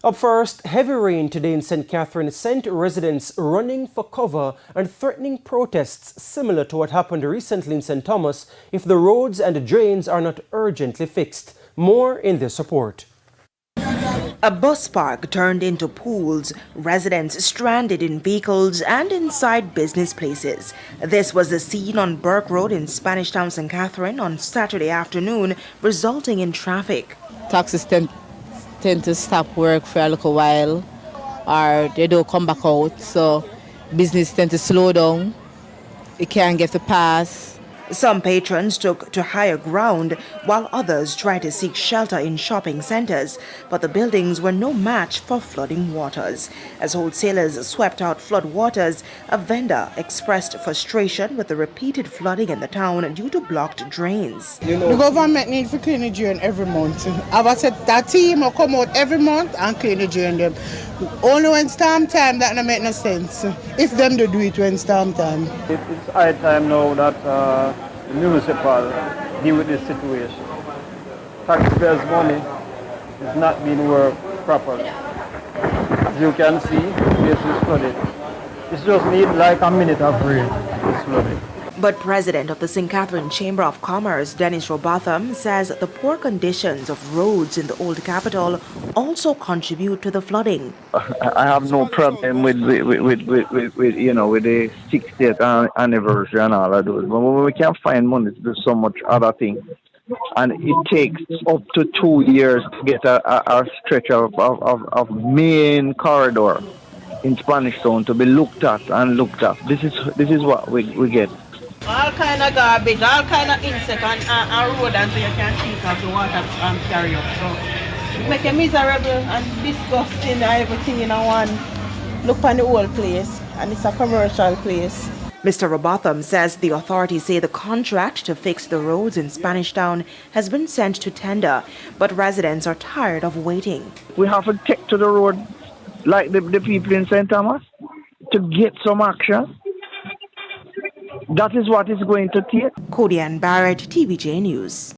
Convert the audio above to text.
Up first, heavy rain today in St. Catherine sent residents running for cover and threatening protests similar to what happened recently in St. Thomas if the roads and drains are not urgently fixed. More in this report. A bus park turned into pools, residents stranded in vehicles and inside business places. This was the scene on Burke Road in Spanish Town, St. Catherine on Saturday afternoon, resulting in traffic. Taxis tend to stop work for a little while or they don't come back out, so business tend to slow down. You can't get to pass. Some patrons took to higher ground while others tried to seek shelter in shopping centers, but the buildings were no match for flooding waters. As wholesalers swept out flood waters, a vendor expressed frustration with the repeated flooding in the town due to blocked drains. The government needs to clean the drain every month. I said that team will come out every month and clean the drain them. Only when storm time that don't make no sense. If them do it when storm time. It's high time now that the municipal deal with this situation. Taxpayers' money is not being worked properly. As you can see, the place is flooded. It just needs like a minute of rain. It's flooded. But President of the St. Catherine Chamber of Commerce, Dennis Robotham, says the poor conditions of roads in the old capital also contribute to the flooding. I have no problem with the 60th anniversary and all of those. But when we can't find money to do so much other things, and it takes up to 2 years to get a stretch of main corridor in Spanish Town to be looked at. This is what we get. All kind of garbage, all kind of insect and road, and so you can't see off the water carry up. So it make it miserable and disgusting and everything in one. Look on the whole place, and it's a commercial place. Mr. Robotham says the authorities say the contract to fix the roads in Spanish Town has been sent to tender, but residents are tired of waiting. We have to take to the road like the people in St. Thomas to get some action. That is what it's going to take. Cody Ann Barrett, TVJ News.